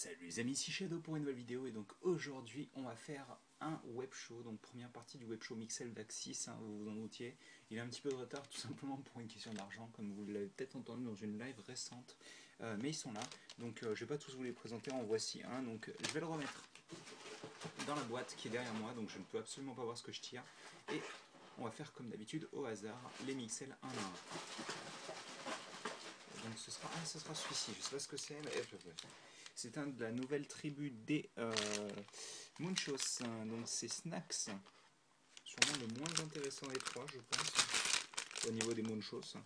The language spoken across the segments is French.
Salut les amis, ici Shadow pour une nouvelle vidéo et donc aujourd'hui on va faire un web show, donc première partie du web show Mixel VAC 6, vous vous en doutiez. Il a un petit peu de retard tout simplement pour une question d'argent comme vous l'avez peut-être entendu dans une live récente, mais ils sont là, donc je vais pas tous vous les présenter, en voici un, donc je vais le remettre dans la boîte qui est derrière moi, donc je ne peux absolument pas voir ce que je tire et on va faire comme d'habitude au hasard les Mixel 1 à 1. Donc ce sera celui-ci, je sais pas ce que c'est, mais c'est un de la nouvelle tribu des Munchos, donc c'est Snacks, sûrement le moins intéressant des trois, je pense, au niveau des Munchos.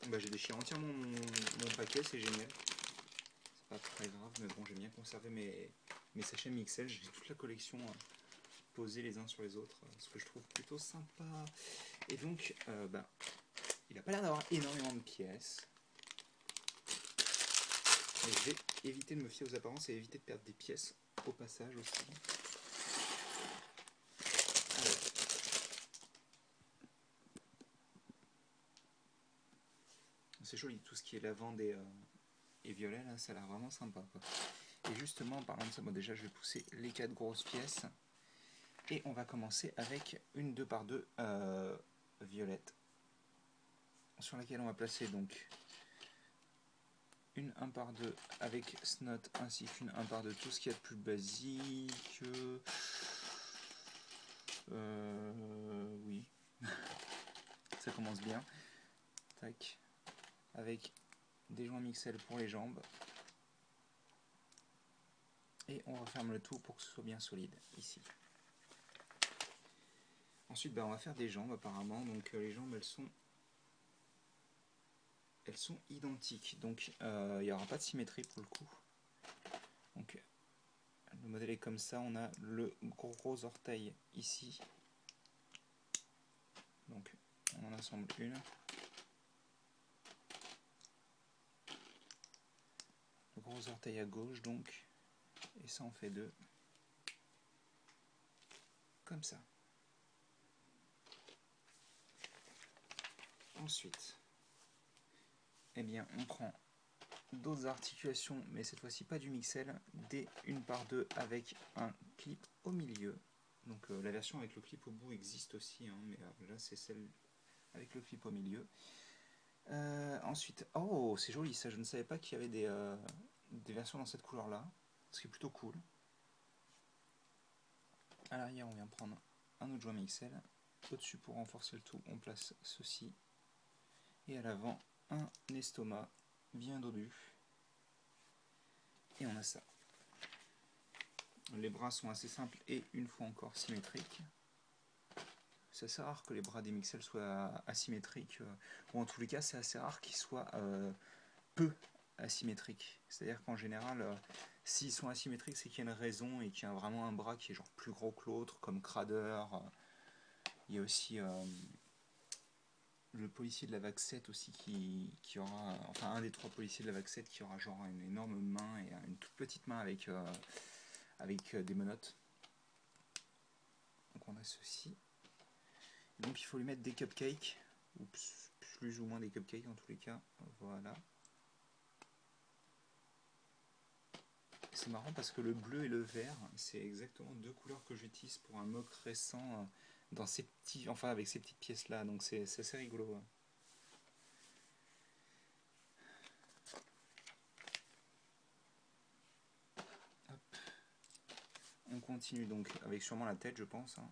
Bah, j'ai déchiré entièrement mon paquet, c'est génial. C'est pas très grave, mais bon, j'ai bien conservé mes sachets Mixel, j'ai toute la collection posée les uns sur les autres, ce que je trouve plutôt sympa. Et donc, il a pas l'air d'avoir énormément de pièces. Et je vais éviter de me fier aux apparences et éviter de perdre des pièces au passage aussi. Alors. C'est joli, tout ce qui est lavande et violet, là, ça a l'air vraiment sympa, quoi. Et justement, en parlant de ça, bon, déjà je vais pousser les 4 grosses pièces. Et on va commencer avec une 2x2 violette, sur laquelle on va placer donc une 1x2 avec Snot ainsi qu'une 1x2, tout ce qu'il y a de plus basique. Oui, ça commence bien. Tac. Avec des joints Mixel pour les jambes. Et on referme le tout pour que ce soit bien solide ici. Ensuite, on va faire des jambes apparemment. Donc les jambes, elles sont identiques. Donc il n'y aura pas de symétrie pour le coup. Donc le modèle est comme ça. On a le gros orteil ici. Donc on en assemble une. Le gros orteil à gauche donc. Et ça en fait deux. Comme ça. Ensuite, eh bien, on prend d'autres articulations, mais cette fois-ci pas du Mixel, des 1x2 avec un clip au milieu. Donc la version avec le clip au bout existe aussi, hein, mais là c'est celle avec le clip au milieu. Ensuite, oh c'est joli ça, je ne savais pas qu'il y avait des versions dans cette couleur là, ce qui est plutôt cool. À l'arrière on vient prendre un autre joint Mixel, au-dessus pour renforcer le tout on place ceci, et à l'avant un estomac bien dodu, et on a ça. Les bras sont assez simples et une fois encore symétriques. C'est assez rare que les bras des Mixel soient asymétriques, ou en tous les cas c'est assez rare qu'ils soient peu asymétriques. C'est-à-dire qu'en général, s'ils sont asymétriques, c'est qu'il y a une raison et qu'il y a vraiment un bras qui est genre plus gros que l'autre, comme Crader. Il y a aussi le policier de la VAC 7 aussi qui aura, enfin un des 3 policiers de la VAC 7 qui aura genre une énorme main et une toute petite main avec des menottes. Donc on a ceci. Et donc il faut lui mettre des cupcakes, ou plus ou moins des cupcakes en tous les cas. Voilà. C'est marrant parce que le bleu et le vert, c'est exactement deux couleurs que j'utilise pour un mock récent dans ces petits, enfin avec ces petites pièces là, donc c'est assez rigolo. Hop. On continue donc avec sûrement la tête, je pense. Hein.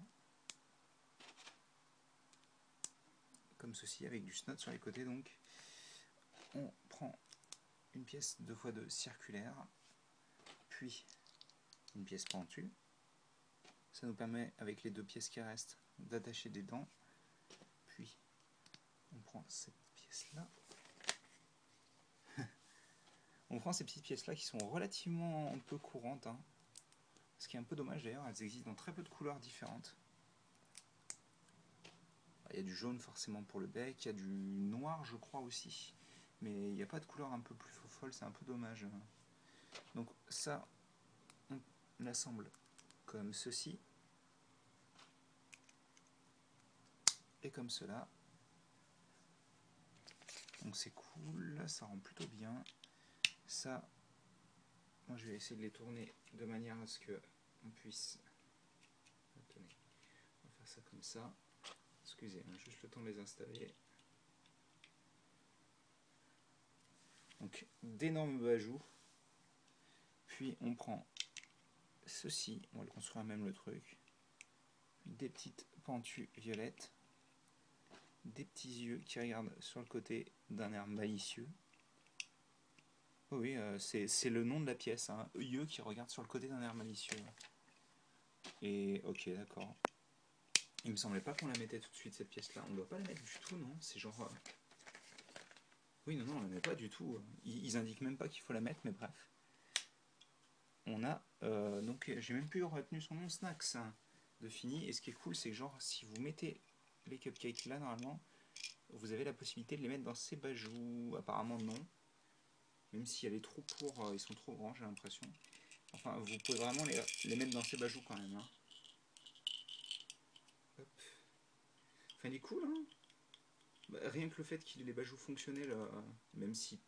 Comme ceci, avec du snot sur les côtés donc. On prend une pièce 2x2 circulaire, puis une pièce pentue. Ça nous permet, avec les deux pièces qui restent, d'attacher des dents. Puis, on prend cette pièce-là. On prend ces petites pièces-là qui sont relativement un peu courantes. Hein. Ce qui est un peu dommage d'ailleurs, elles existent dans très peu de couleurs différentes. Il y a du jaune forcément pour le bec, il y a du noir je crois aussi. Mais il n'y a pas de couleur un peu plus folle, c'est un peu dommage. Donc ça, on l'assemble comme ceci. Et comme cela. Donc c'est cool, ça rend plutôt bien. Ça, moi je vais essayer de les tourner de manière à ce que on puisse... Attendez, on va faire ça comme ça. Excusez, hein, juste le temps de les installer. Donc d'énormes bajoux. Puis on prend ceci, on va le construire même le truc. Des petites pentues violettes. Des petits yeux qui regardent sur le côté d'un air malicieux. Oh oui, c'est le nom de la pièce, hein. Yeux qui regardent sur le côté d'un air malicieux. Et ok, d'accord. Il me semblait pas qu'on la mettait tout de suite cette pièce là. On doit pas la mettre du tout, non? C'est genre... Oui, non, on la met pas du tout. Ils indiquent même pas qu'il faut la mettre, mais bref. On a... donc j'ai même plus retenu son nom, Snacks, hein, de fini. Et ce qui est cool, c'est que genre, si vous mettez les cupcakes là, normalement, vous avez la possibilité de les mettre dans ces bajoux. Apparemment non. Même s'il y a les trous pour... ils sont trop grands, j'ai l'impression. Enfin, vous pouvez vraiment les mettre dans ces bajoux quand même. Hein. Hop. Enfin, il est cool, hein. Bah, rien que le fait qu'il ait les bajoux fonctionnels, même si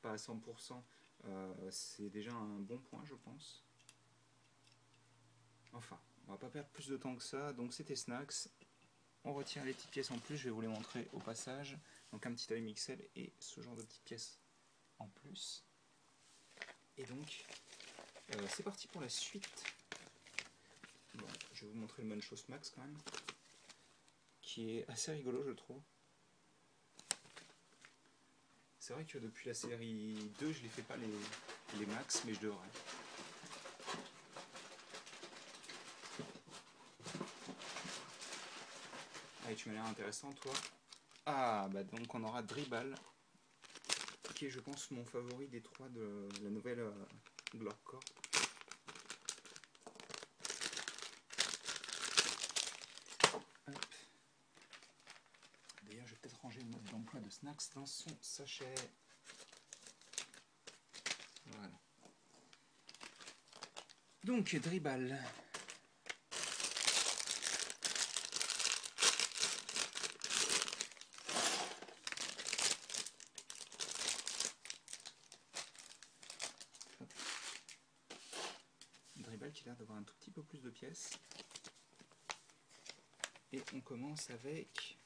pas à 100%, c'est déjà un bon point, je pense. Enfin, on va pas perdre plus de temps que ça. Donc c'était Snacks. On retire les petites pièces en plus, je vais vous les montrer au passage. Donc un petit œil Mixel et ce genre de petites pièces en plus. Et donc, c'est parti pour la suite. Bon, je vais vous montrer le Munchos Max quand même, qui est assez rigolo, je trouve. C'est vrai que depuis la série 2, je ne les fais pas les max, mais je devrais. Allez, tu m'as l'air intéressant, toi. Ah, bah donc on aura Dribble, qui est, je pense, mon favori des trois de la nouvelle Glorcore. D'ailleurs, je vais peut-être ranger le mode d'emploi de Snacks dans son sachet. Voilà. Donc, Dribble. Dribble qui a l'air d'avoir un tout petit peu plus de pièces. Et on commence avec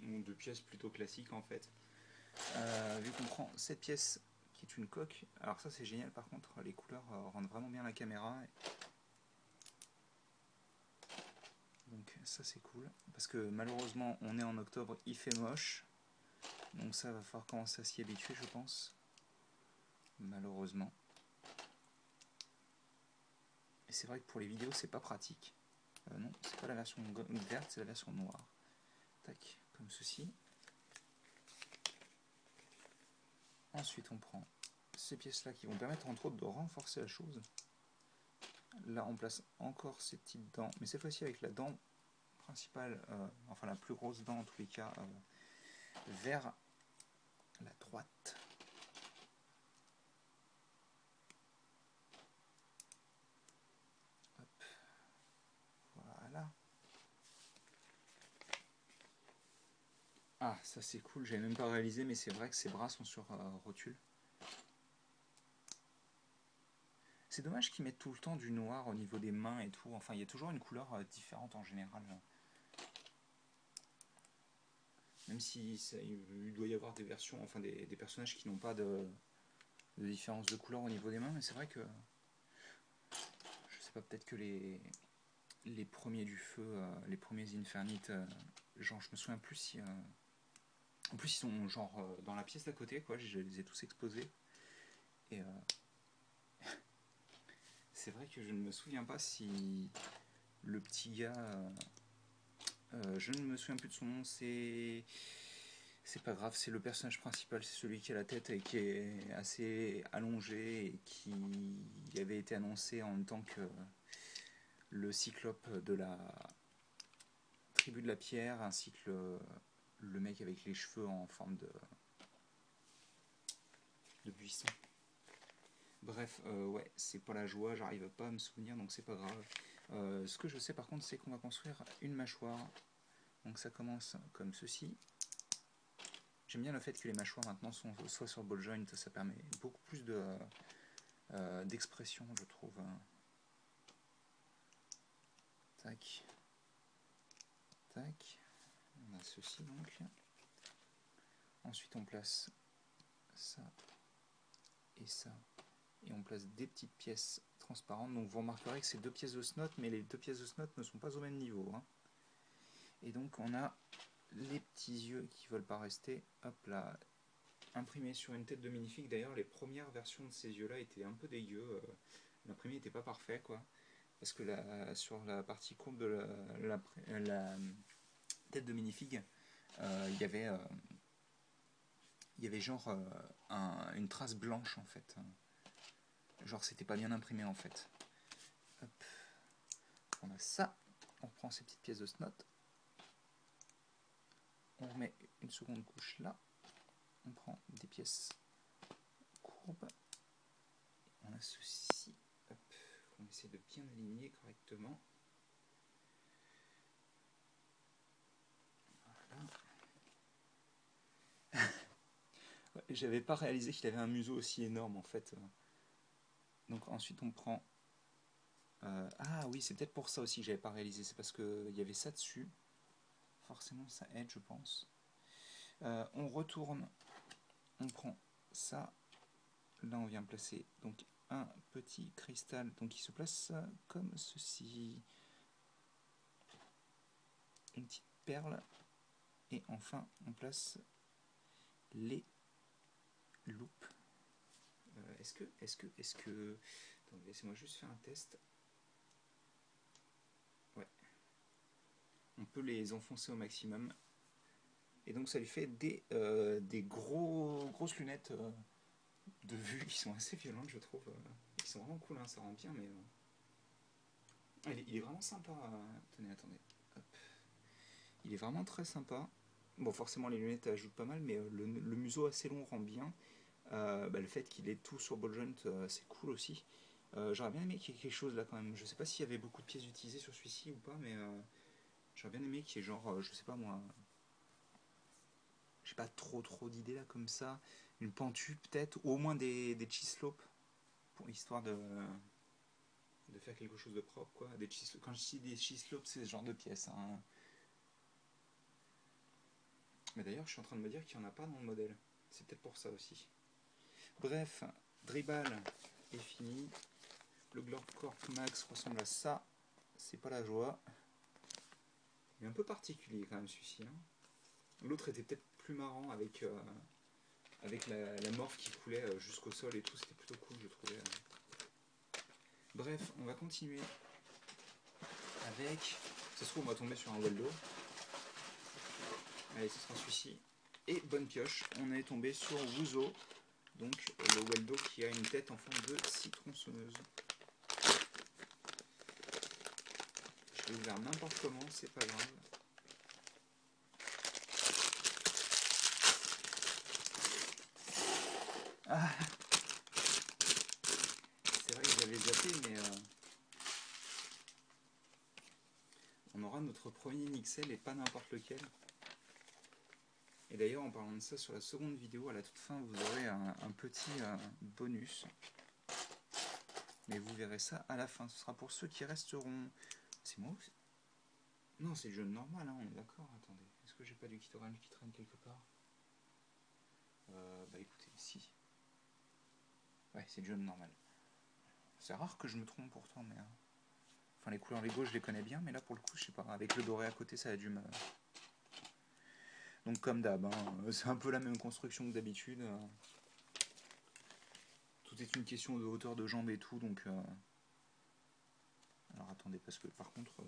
deux pièces plutôt classiques en fait. Vu qu'on prend cette pièce qui est une coque, alors ça c'est génial par contre, les couleurs rendent vraiment bien la caméra. Donc ça c'est cool, parce que malheureusement on est en octobre, il fait moche, donc ça va falloir commencer à s'y habituer je pense, malheureusement. Et c'est vrai que pour les vidéos c'est pas pratique. Non, c'est pas la version verte, c'est la version noire. Tac, comme ceci. Ensuite on prend ces pièces là qui vont permettre entre autres de renforcer la chose. Là on place encore ces petites dents, mais cette fois-ci avec la dent principale, enfin la plus grosse dent en tous les cas, vers la droite. Hop. Voilà. Ah, ça c'est cool, j'avais même pas réalisé, mais c'est vrai que ses bras sont sur rotule. C'est dommage qu'ils mettent tout le temps du noir au niveau des mains et tout. Enfin, il y a toujours une couleur différente en général. Même si il doit y avoir des versions, enfin des personnages qui n'ont pas de différence de couleur au niveau des mains, mais c'est vrai que je sais pas, peut-être que les premiers du feu, les premiers Infernites, genre je me souviens plus si en plus ils sont genre dans la pièce d'à côté quoi, je les ai tous exposés et c'est vrai que je ne me souviens pas si le petit gars, je ne me souviens plus de son nom, c'est pas grave, c'est le personnage principal, c'est celui qui a la tête et qui est assez allongé et qui avait été annoncé en même temps que le cyclope de la tribu de la pierre, ainsi que le mec avec les cheveux en forme de buisson. Bref, ouais, c'est pas la joie, j'arrive pas à me souvenir, donc c'est pas grave. Ce que je sais par contre, c'est qu'on va construire une mâchoire. Donc ça commence comme ceci. J'aime bien le fait que les mâchoires maintenant soient sur ball joint, ça permet beaucoup plus d'expression, je trouve. Tac. Tac. On a ceci donc. Ensuite on place ça et ça. Et on place des petites pièces transparentes. Donc vous remarquerez que c'est 2 pièces de snot, mais les 2 pièces de snot ne sont pas au même niveau. Hein. Et donc on a les petits yeux qui ne veulent pas rester. Hop là. Imprimés sur une tête de minifig. D'ailleurs les premières versions de ces yeux là étaient un peu dégueux. L'imprimé n'était pas parfait quoi. Parce que sur la partie courbe de la tête de minifig, il y avait genre une trace blanche en fait. Genre c'était pas bien imprimé en fait. Hop. On a ça. On prend ces petites pièces de snot. On remet une seconde couche là. On prend des pièces courbes. On a ceci. Hop. On essaie de bien aligner correctement. Voilà. J'avais pas réalisé qu'il avait un museau aussi énorme en fait. Donc ensuite on prend... ah oui, c'est peut-être pour ça aussi que j'avais pas réalisé. C'est parce qu'il y avait ça dessus. Forcément ça aide je pense. On retourne. On prend ça. Là on vient placer donc un petit cristal donc qui se place comme ceci. Une petite perle. Et enfin on place les loupes. Est-ce que... Attendez, laissez-moi juste faire un test. Ouais. On peut les enfoncer au maximum. Et donc ça lui fait des grosses lunettes de vue qui sont assez violentes je trouve. Ils sont vraiment cool, hein, ça rend bien, mais... Il est vraiment sympa. Attendez. Hop. Il est vraiment très sympa. Bon, forcément les lunettes ajoutent pas mal, mais le museau assez long rend bien. Le fait qu'il ait tout sur ball joint, c'est cool aussi. J'aurais bien aimé qu'il y ait quelque chose là quand même. Je sais pas s'il y avait beaucoup de pièces utilisées sur celui-ci ou pas, mais j'aurais bien aimé qu'il y ait genre, je sais pas moi, j'ai pas trop d'idées là comme ça. Une pentue peut-être, ou au moins des cheese slopes, pour histoire de faire quelque chose de propre quoi. Quand je dis des cheese slopes, c'est ce genre de pièces. Hein. Mais d'ailleurs, je suis en train de me dire qu'il n'y en a pas dans le modèle. C'est peut-être pour ça aussi. Bref, Dribble est fini. Le Glorpcorp Max ressemble à ça. C'est pas la joie. Il est un peu particulier quand même celui-ci. Hein. L'autre était peut-être plus marrant avec la morphe qui coulait jusqu'au sol et tout. C'était plutôt cool, je trouvais. Bref, on va continuer avec... Ça se trouve, on va tomber sur un Waldo. Allez, ce sera celui-ci. Et bonne pioche, on est tombé sur Wuzo. Donc le Waldo qui a une tête en forme de scie tronçonneuse. Je vais ouvrir n'importe comment, c'est pas grave. Ah. C'est vrai que j'avais zappé, mais on aura notre premier Nixel et pas n'importe lequel. Et d'ailleurs, en parlant de ça, sur la seconde vidéo, à la toute fin, vous aurez un petit bonus. Mais vous verrez ça à la fin. Ce sera pour ceux qui resteront. C'est moi aussi. Non, c'est le jaune normal, hein, on est d'accord. Attendez, est-ce que j'ai pas du kit orange qui traîne quelque part? Bah écoutez, si. Ouais, c'est le jaune normal. C'est rare que je me trompe pourtant, mais... Enfin, les couleurs Lego, je les connais bien, mais là, pour le coup, je sais pas. Avec le doré à côté, ça a dû me... Donc, comme d'hab, hein, c'est un peu la même construction que d'habitude. Tout est une question de hauteur de jambe et tout, donc... Alors, attendez, parce que, par contre,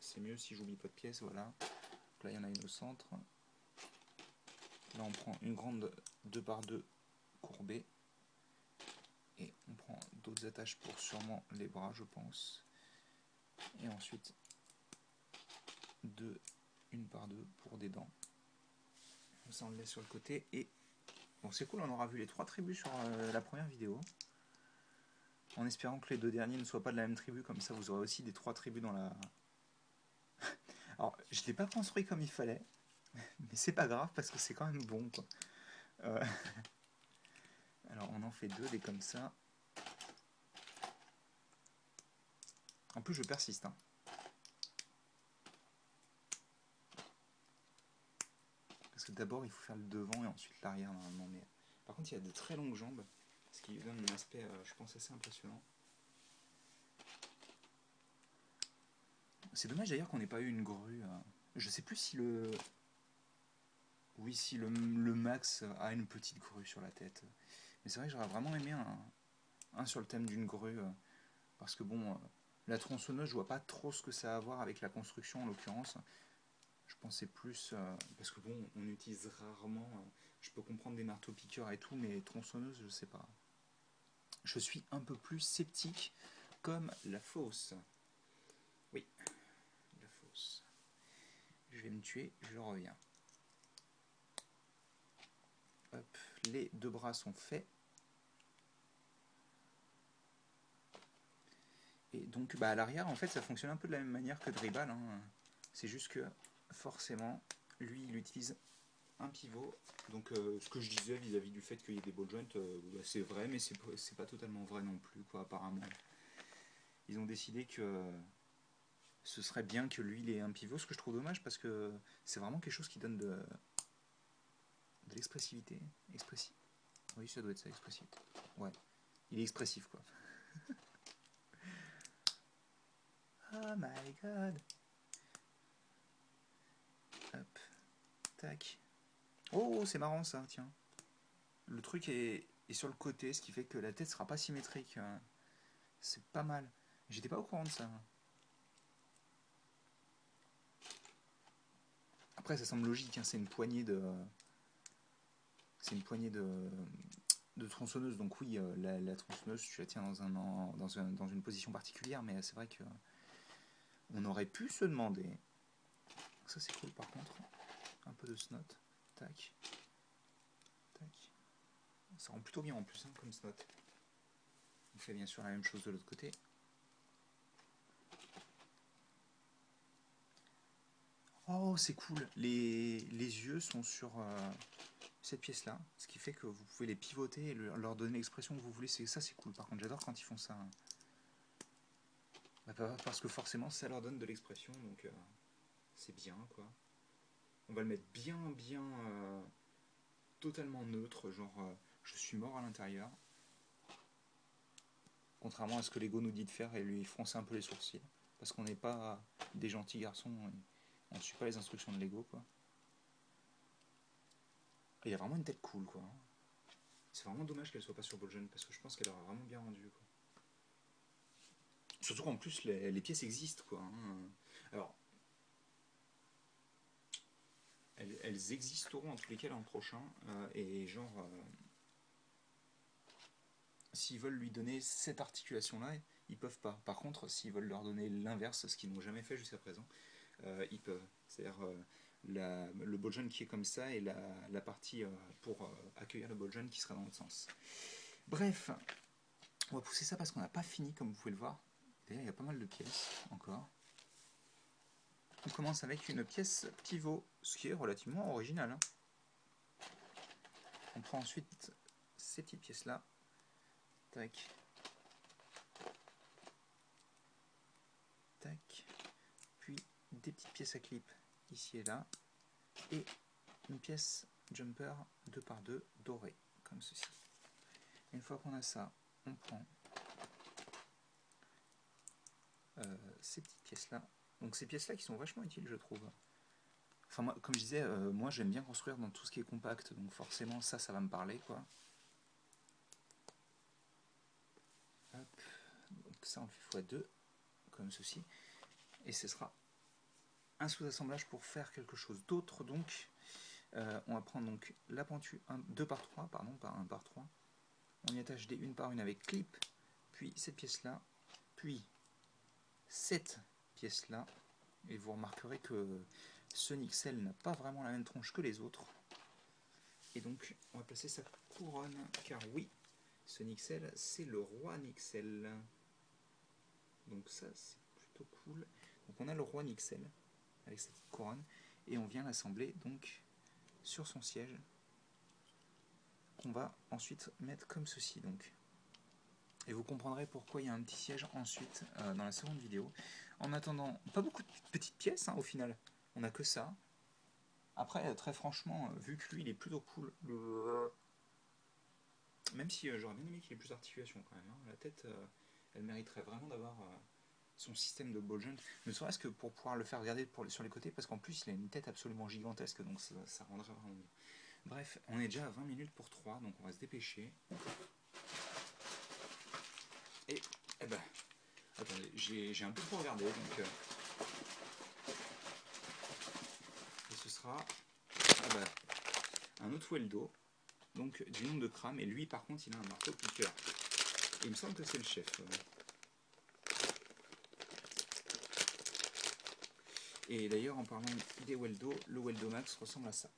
c'est mieux si j'oublie pas de pièces, voilà. Donc là, il y en a une au centre. Là, on prend une grande 2x2 courbée. Et on prend d'autres attaches pour sûrement les bras, je pense. Et ensuite, une par deux pour des dents. Ça, on le laisse sur le côté. Et bon, c'est cool, on aura vu les 3 tribus sur la première vidéo. En espérant que les 2 derniers ne soient pas de la même tribu, comme ça vous aurez aussi des 3 tribus dans la... Alors, je ne l'ai pas construit comme il fallait. Mais c'est pas grave parce que c'est quand même bon, quoi. Euh, alors on en fait deux des comme ça. En plus je persiste, hein. Parce que d'abord il faut faire le devant et ensuite l'arrière normalement. Mais par contre il y a de très longues jambes, ce qui lui donne un aspect, je pense, assez impressionnant. C'est dommage d'ailleurs qu'on n'ait pas eu une grue. Je sais plus si le... Oui, si le Max a une petite grue sur la tête. Mais c'est vrai que j'aurais vraiment aimé un sur le thème d'une grue. Parce que bon, la tronçonneuse, je vois pas trop ce que ça a à voir avec la construction en l'occurrence. Je pensais plus... parce que bon, on utilise rarement... je peux comprendre des marteaux-piqueurs et tout, mais tronçonneuse, je sais pas. Je suis un peu plus sceptique comme la fosse. Oui, la fosse. Je vais me tuer, je reviens. Hop, les deux bras sont faits. Et donc bah, à l'arrière, en fait, ça fonctionne un peu de la même manière que Dribble, hein. C'est juste que forcément, lui, il utilise un pivot. Donc ce que je disais vis-à-vis du fait qu'il y ait des ball joints, bah, c'est vrai, mais c'est pas totalement vrai non plus, quoi, apparemment. Ils ont décidé que ce serait bien que lui, il ait un pivot, ce que je trouve dommage parce que c'est vraiment quelque chose qui donne de l'expressivité. Expressif. Oui, ça doit être ça, expressif. Ouais, il est expressif, quoi. Oh my god. Hop, tac. Oh, c'est marrant ça, tiens. Le truc est sur le côté, ce qui fait que la tête sera pas symétrique. C'est pas mal. J'étais pas au courant de ça. Après, ça semble logique, hein, c'est une poignée de. C'est une poignée de tronçonneuse, donc oui, la tronçonneuse, tu la tiens dans une position particulière, mais c'est vrai que on aurait pu se demander. Ça c'est cool par contre. Un peu de snot. Tac. Tac. Ça rend plutôt bien en plus, hein, comme snot. On fait bien sûr la même chose de l'autre côté. Oh, c'est cool. Les yeux sont sur cette pièce-là, ce qui fait que vous pouvez les pivoter et leur donner l'expression que vous voulez. Ça, c'est cool. Par contre, j'adore quand ils font ça. Bah, parce que forcément, ça leur donne de l'expression, donc c'est bien, quoi. On va le mettre bien totalement neutre, genre je suis mort à l'intérieur. Contrairement à ce que l'ego nous dit de faire et lui froncer un peu les sourcils. Parce qu'on n'est pas des gentils garçons, on ne suit pas les instructions de l'ego, quoi. Et il a vraiment une tête cool, quoi. C'est vraiment dommage qu'elle soit pas sur Bolgen parce que je pense qu'elle aura vraiment bien rendu, quoi. Surtout qu'en plus les pièces existent, quoi, hein. Alors, elles existeront en tous les cas l'an prochain, et genre s'ils veulent lui donner cette articulation là ils peuvent pas. Par contre s'ils veulent leur donner l'inverse, ce qu'ils n'ont jamais fait jusqu'à présent, ils peuvent. C'est-à-dire le ball qui est comme ça et la partie pour accueillir le ball qui sera dans l'autre sens. Bref, on va pousser ça parce qu'on n'a pas fini comme vous pouvez le voir. D'ailleurs il y a pas mal de pièces encore. On commence avec une pièce pivot, ce qui est relativement original, hein. On prend ensuite ces petites pièces là. Tac. Tac. Puis des petites pièces à clip ici et là. Et une pièce jumper 2x2 dorée, comme ceci. Une fois qu'on a ça, on prend ces petites pièces là. Donc ces pièces là qui sont vachement utiles, je trouve. Enfin moi, comme je disais, moi j'aime bien construire dans tout ce qui est compact, donc forcément ça va me parler, quoi. Hop. Donc ça on le fait x2 comme ceci, et ce sera un sous-assemblage pour faire quelque chose d'autre. Donc on va prendre donc la pentue 2x3, pardon, pas 1x3. On y attache des une par une avec clip, puis cette pièce là, puis cette pièce là, et vous remarquerez que ce Nixel n'a pas vraiment la même tronche que les autres. Et donc on va placer sa couronne, car oui, ce Nixel c'est le roi Nixel. Donc ça c'est plutôt cool. Donc on a le roi Nixel avec cette couronne, et on vient l'assembler donc sur son siège, qu'on va ensuite mettre comme ceci. Donc. Et vous comprendrez pourquoi il y a un petit siège ensuite dans la seconde vidéo. En attendant, pas beaucoup de petites pièces au final, on n'a que ça. Après, très franchement, vu que lui il est plutôt cool, même si j'aurais bien aimé qu'il ait plus d'articulation quand même, la tête elle mériterait vraiment d'avoir son système de ball joint, ne serait-ce que pour pouvoir le faire regarder sur les côtés, parce qu'en plus il a une tête absolument gigantesque, donc ça rendrait vraiment bien. Bref, on est déjà à 20 minutes pour 3, donc on va se dépêcher. Et, eh ben, attendez, j'ai un peu trop regardé, donc... et ce sera un autre Weldo, donc du nom de Kram, et lui par contre il a un marteau piqueur. Et il me semble que c'est le chef. Et d'ailleurs en parlant des Weldo, le Weldo Max ressemble à ça.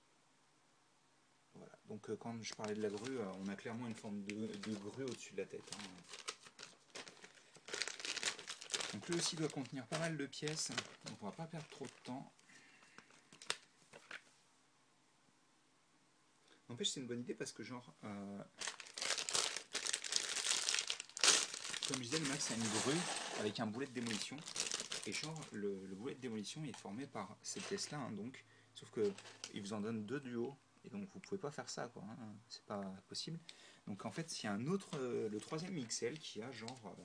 Voilà, donc quand je parlais de la grue, on a clairement une forme de grue au-dessus de la tête. Donc lui aussi doit contenir pas mal de pièces, donc on va pas perdre trop de temps. N'empêche, c'est une bonne idée parce que genre, comme je disais, le Max a une grue avec un boulet de démolition. Et genre, le boulet de démolition est formé par cette pièce-là, donc, sauf que il vous en donne 2 du haut, et donc vous pouvez pas faire ça, quoi, c'est pas possible. Donc en fait, il y a un autre, le troisième XL qui a genre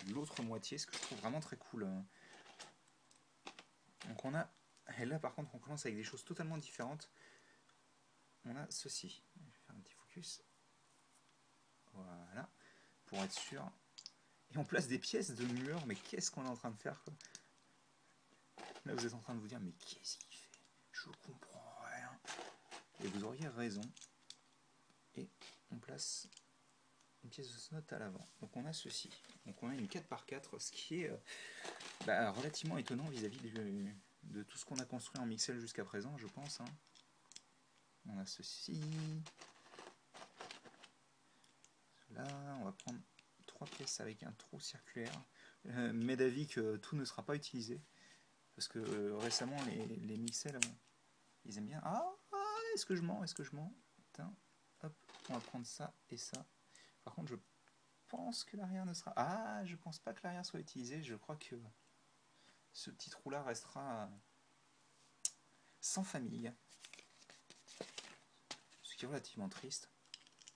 l'autre moitié, ce que je trouve vraiment très cool. Donc on a, et là par contre on commence avec des choses totalement différentes. On a ceci, je vais faire un petit focus, voilà, pour être sûr. Et on place des pièces de mur, mais qu'est-ce qu'on est en train de faire, quoi? Là vous êtes en train de vous dire, mais qu'est-ce qu'il fait? Je comprends rien. Et vous auriez raison. Et on place une pièce de note à l'avant. Donc on a ceci. Donc on a une 4x4, ce qui est relativement étonnant vis-à-vis de tout ce qu'on a construit en Mixel jusqu'à présent, je pense. On a ceci. Là, on va prendre 3 pièces avec un trou circulaire. Mais d'avis que tout ne sera pas utilisé. Parce que récemment, les Mixel, ils aiment bien. Ah, est-ce que je mens? Est-ce que je mens? Putain, hop, on va prendre ça et ça. Par contre, je pense que l'arrière ne sera... Ah, je pense pas que l'arrière soit utilisé. Je crois que ce petit trou-là restera sans famille. Ce qui est relativement triste,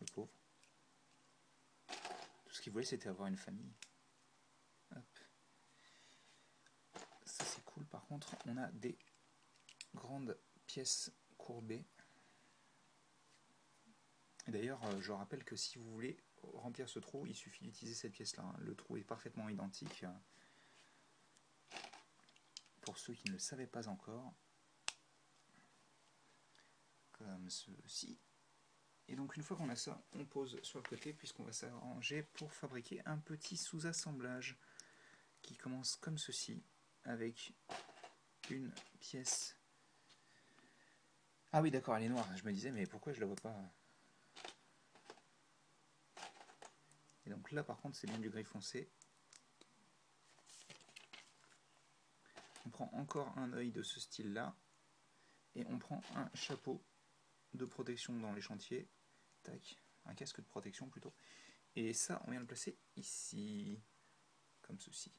le pauvre. Tout ce qu'il voulait, c'était avoir une famille. Hop. Ça, c'est cool. Par contre, on a des grandes pièces courbées. Et d'ailleurs, je rappelle que si vous voulez remplir ce trou, il suffit d'utiliser cette pièce-là. Le trou est parfaitement identique. Pour ceux qui ne le savaient pas encore. Comme ceci. Et donc une fois qu'on a ça, on pose sur le côté puisqu'on va s'arranger pour fabriquer un petit sous-assemblage qui commence comme ceci, avec une pièce... Ah oui d'accord, elle est noire, je me disais mais pourquoi je la vois pas? Et donc là par contre c'est bien du gris foncé. On prend encore un œil de ce style là, et on prend un chapeau de protection dans les chantiers, tac, un casque de protection plutôt, et ça on vient le placer ici, comme ceci.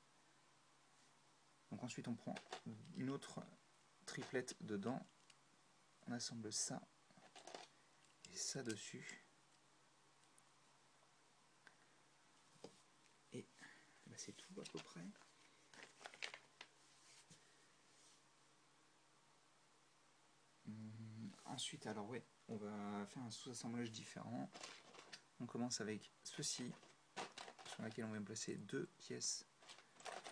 Donc ensuite on prend une autre triplette dedans, on assemble ça et ça dessus, et c'est tout à peu près. Ensuite alors ouais, on va faire un sous-assemblage différent. On commence avec ceci, sur laquelle on va placer 2 pièces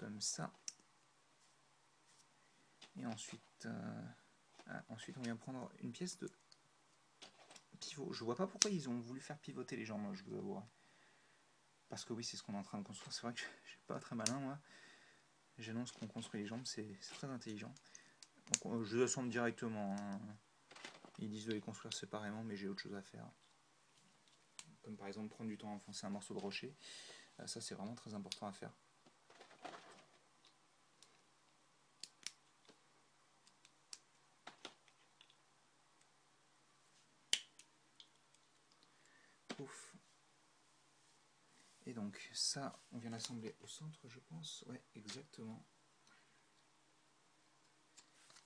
comme ça. Et ensuite, ensuite on vient prendre une pièce de pivot. Je vois pas pourquoi ils ont voulu faire pivoter les jambes, je vous avoue. Parce que oui, c'est ce qu'on est en train de construire. C'est vrai que je suis pas très malin, moi. J'annonce qu'on construit les jambes, c'est très intelligent. Donc je les assemble directement. Ils disent de les construire séparément, mais j'ai autre chose à faire. Comme par exemple prendre du temps à enfoncer un morceau de rocher. Ça, c'est vraiment très important à faire. Et donc ça, on vient l'assembler au centre, je pense. Ouais, exactement.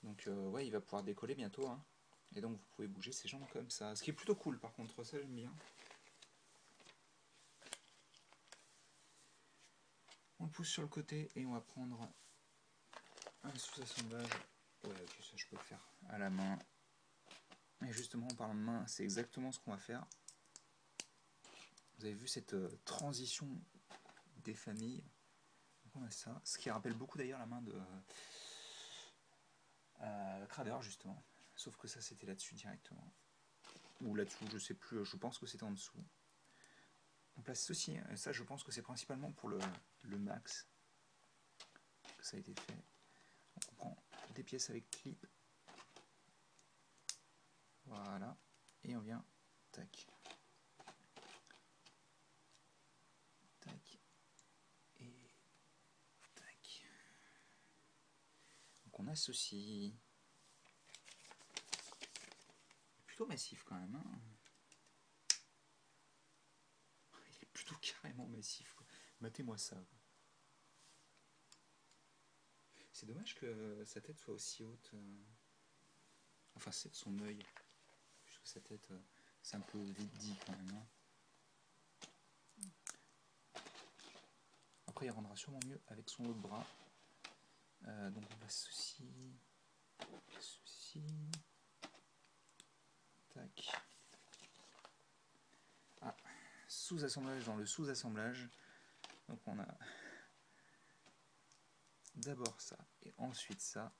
Donc ouais, il va pouvoir décoller bientôt, hein. Et donc vous pouvez bouger ces jambes comme ça. Ce qui est plutôt cool par contre, ça j'aime bien. On le pousse sur le côté et on va prendre un sous-assemblage. Ouais, ok, ça je peux le faire à la main. Et justement, en parlant de main, c'est exactement ce qu'on va faire. Vous avez vu cette transition des familles. Donc on a ça. Ce qui rappelle beaucoup d'ailleurs la main de Crader, justement. Sauf que ça, c'était là-dessus directement. Ou là-dessous, je sais plus. Je pense que c'était en dessous. On place ceci. Ça, je pense que c'est principalement pour le max que ça a été fait. Donc on prend des pièces avec clip. Voilà. Et on vient. Tac. Tac. Et tac. Donc on a ceci. Plutôt massif quand même. Hein. Il est plutôt carrément massif. Matez-moi ça. C'est dommage que sa tête soit aussi haute. Enfin, c'est de son œil. Puisque sa tête, c'est un peu vite dit quand même. Hein. Après, il rendra sûrement mieux avec son autre bras. Donc on va ceci. Ceci. Tac. Ah, sous-assemblage dans le sous-assemblage. Donc on a d'abord ça et ensuite ça.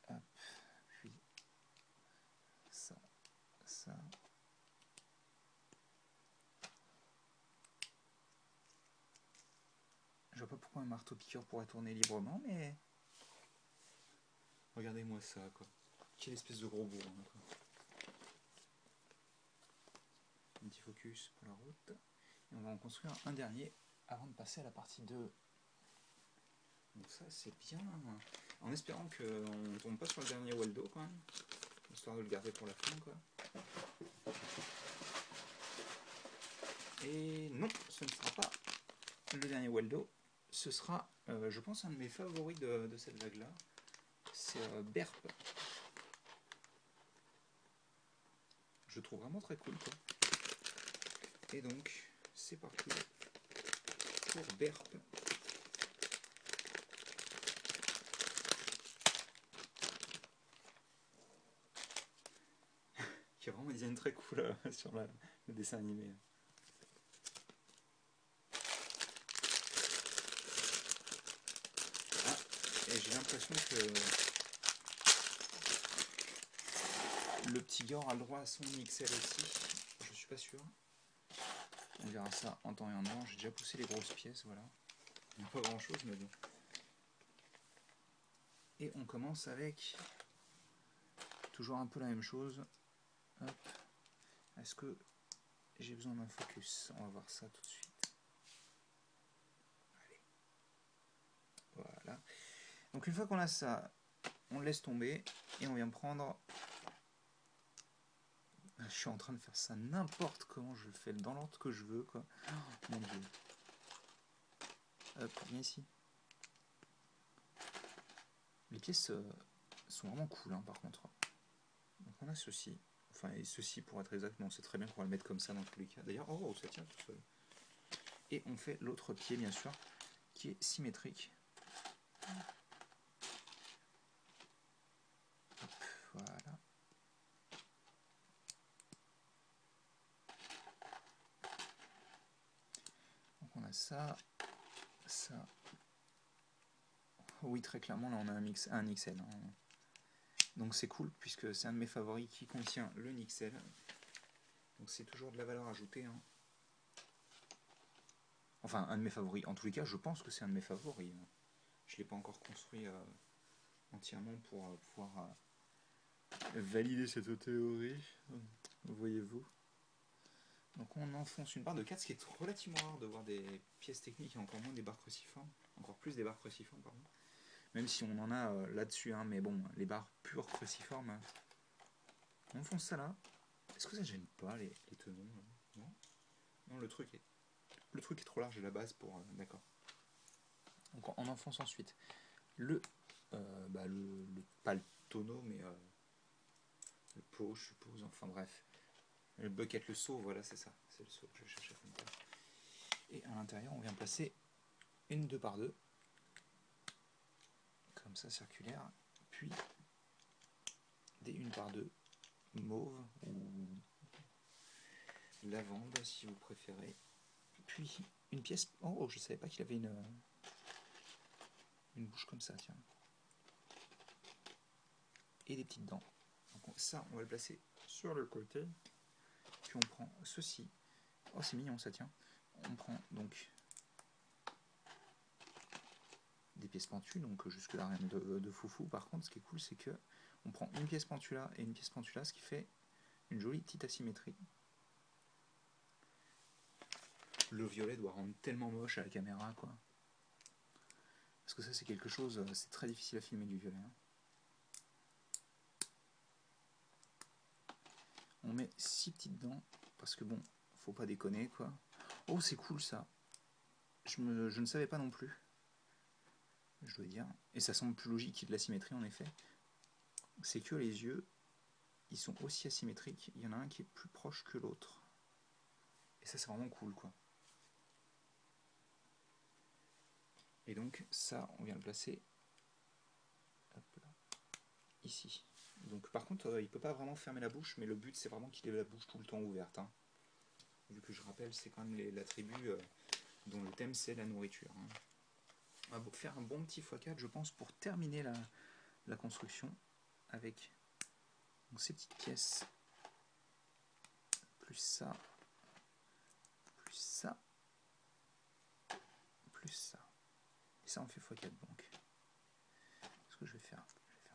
Hop, puis ça, ça. Je vois pas pourquoi un marteau piqueur pourrait tourner librement, mais regardez-moi ça, quoi. Quelle espèce de gros bourrin, quoi. Un petit focus pour la route. Et on va en construire un dernier avant de passer à la partie 2. Donc ça, c'est bien. En espérant qu'on ne tombe pas sur le dernier Waldo, quand même. Histoire de le garder pour la fin, quoi. Et non, ce ne sera pas le dernier Waldo. Ce sera, je pense, un de mes favoris de cette vague-là. C'est Berp. Je trouve vraiment très cool, quoi. Et donc, c'est parti pour Berp. Qui a vraiment un design très cool sur le dessin animé. Ah, et j'ai l'impression que le petit Yor a le droit à son XL aussi. Je suis pas sûr. On verra ça en temps et en heure. J'ai déjà poussé les grosses pièces, voilà. Il n'y a pas grand chose, mais bon. Et on commence avec toujours un peu la même chose. Hop. Est-ce que j'ai besoin d'un focus? On va voir ça tout de suite. Allez. Voilà. Donc une fois qu'on a ça, on le laisse tomber et on vient prendre... Je suis en train de faire ça n'importe comment, je le fais dans l'ordre que je veux, quoi. Oh, mon dieu. Hop, viens ici. Les pièces sont vraiment cool, hein, par contre. Donc on a ceci. Enfin, et ceci pour être exact, mais on sait très bien qu'on va le mettre comme ça dans tous les cas. D'ailleurs, oh, ça tient tout seul. Et on fait l'autre pied, bien sûr, qui est symétrique. Hop, voilà. Donc on a ça, ça. Oui, très clairement, là on a un Nixel. Hein. Donc c'est cool, puisque c'est un de mes favoris qui contient le Nixel. Donc c'est toujours de la valeur ajoutée. Hein. Enfin, un de mes favoris. En tous les cas, je pense que c'est un de mes favoris. Je ne l'ai pas encore construit entièrement pour pouvoir valider cette théorie. Voyez-vous. Donc on enfonce une barre de 4, ce qui est relativement rare de voir des pièces techniques et encore moins des barres cruciformes. Encore plus des barres cruciformes, pardon. Même si on en a là-dessus, hein, mais bon, les barres pures cruciformes, on enfonce ça là. Est-ce que ça gêne pas les tenons? Non, non, le truc est trop large à la base pour... D'accord. Donc on enfonce ensuite pas le tonneau, mais le pot, je suppose, enfin bref. Le bucket, le seau, voilà, c'est ça. C'est le seau que je cherchais comme ça. Et à l'intérieur, on vient placer une 2 par 2, comme ça, circulaire, puis des 1 par 2 mauve ou lavande, si vous préférez. Puis une pièce... Oh, je savais pas qu'il avait une bouche comme ça, tiens. Et des petites dents. Donc ça, on va le placer sur le côté. Puis on prend ceci. Oh, c'est mignon, ça tient. On prend donc des pièces pentues, donc jusque là rien de foufou. Par contre, ce qui est cool, c'est que on prend une pièce pentue là et une pièce pentue là, ce qui fait une jolie petite asymétrie. Le violet doit rendre tellement moche à la caméra, quoi. Parce que ça, c'est quelque chose, c'est très difficile à filmer du violet. Hein. On met 6 petites dents, parce que bon, faut pas déconner, quoi. Oh, c'est cool ça. Je ne savais pas non plus. Je dois dire. Et ça semble plus logique qu'il y ait de la symétrie en effet. C'est que les yeux, ils sont aussi asymétriques. Il y en a un qui est plus proche que l'autre. Et ça, c'est vraiment cool, quoi. Et donc, ça, on vient le placer hop là, ici. Donc, par contre, il ne peut pas vraiment fermer la bouche, mais le but, c'est vraiment qu'il ait la bouche tout le temps ouverte. Hein. Vu que je rappelle, c'est quand même la tribu dont le thème, c'est la nourriture. Hein. On va faire un bon petit x4, je pense, pour terminer la construction avec donc, ces petites pièces, plus ça, plus ça, plus ça. Et ça, on fait x4 donc. Ce que je vais faire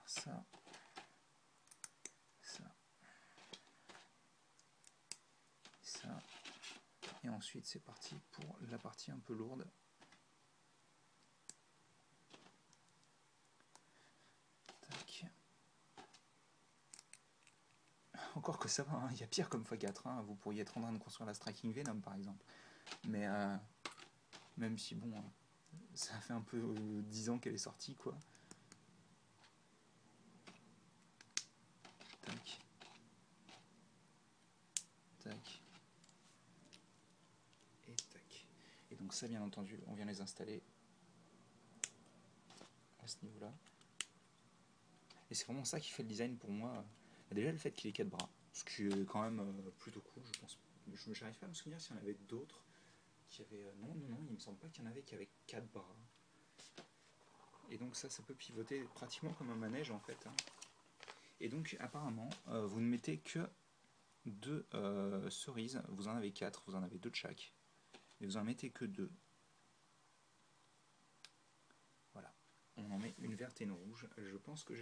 ça, ça, ça. Et ensuite, c'est parti pour la partie un peu lourde. Tac. Encore que ça va, hein. Il y a pire comme x4. Hein. Vous pourriez être en train de construire la Striking Venom, par exemple. Mais même si, bon, ça fait un peu 10 ans qu'elle est sortie, quoi. Tac. Tac. Et tac. Et donc ça, bien entendu, on vient les installer à ce niveau-là. Et c'est vraiment ça qui fait le design pour moi. Déjà le fait qu'il ait 4 bras, ce qui est quand même plutôt cool, je pense. Je n'arrive pas à me souvenir s'il y en avait d'autres qui avaient... non, il me semble pas qu'il y en avait qui avaient 4 bras. Et donc ça peut pivoter pratiquement comme un manège en fait. Hein. Et donc apparemment, vous ne mettez que 2 cerises, vous en avez 4, vous en avez 2 de chaque. Et vous en mettez que 2. Voilà. On en met une verte et une rouge. Je pense que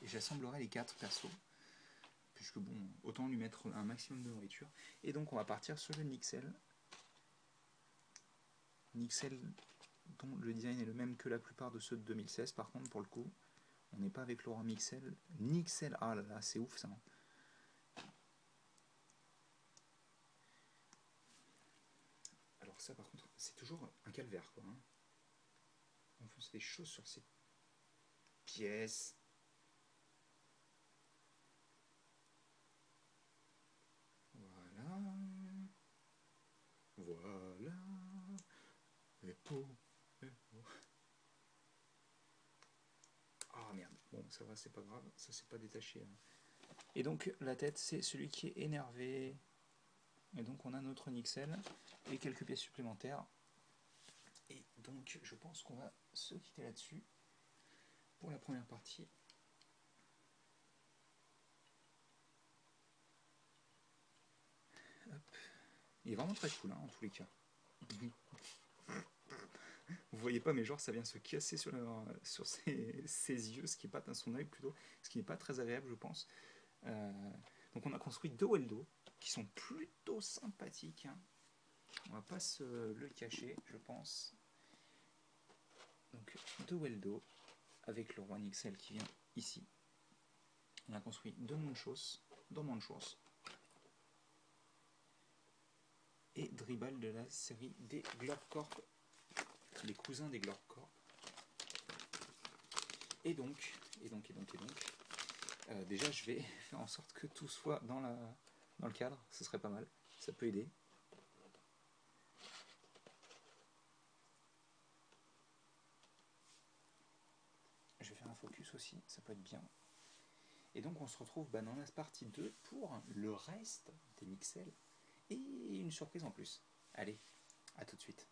j'assemblerai les 4 persos. Puisque bon, autant lui mettre un maximum de nourriture. Et donc on va partir sur le Nixel. Nixel dont le design est le même que la plupart de ceux de 2016. Par contre, pour le coup, on n'est pas avec le roi Nixel. Nixel, ah là là, c'est ouf ça. Alors ça par contre, c'est toujours un calvaire quoi. Hein. On fonce des choses sur ces pièces. Voilà. Voilà. Les pots. Ah merde, bon ça va, c'est pas grave, ça c'est pas détaché. Hein. Et donc la tête c'est celui qui est énervé. Et donc on a notre Nixel et quelques pièces supplémentaires. Et donc je pense qu'on va se quitter là-dessus pour la première partie. Hop. Il est vraiment très cool hein, en tous les cas. Vous voyez pas, mais genre ça vient se casser sur ses yeux, ce qui n'est pas son œil plutôt, ce qui n'est pas très agréable, je pense. Donc on a construit 2 Weldo qui sont plutôt sympathiques. Hein. On va pas se le cacher, je pense. Donc 2 Weldo avec le roi Nixel qui vient ici. On a construit 2 Munchos dans Munchos. Et Dribble de la série des Globcorp, les cousins des Globcorp. Et donc, déjà je vais faire en sorte que tout soit dans le cadre, ce serait pas mal, ça peut aider. Je vais faire un focus aussi, ça peut être bien. Et donc on se retrouve dans la partie 2 pour le reste des Mixel et une surprise en plus. Allez, à tout de suite.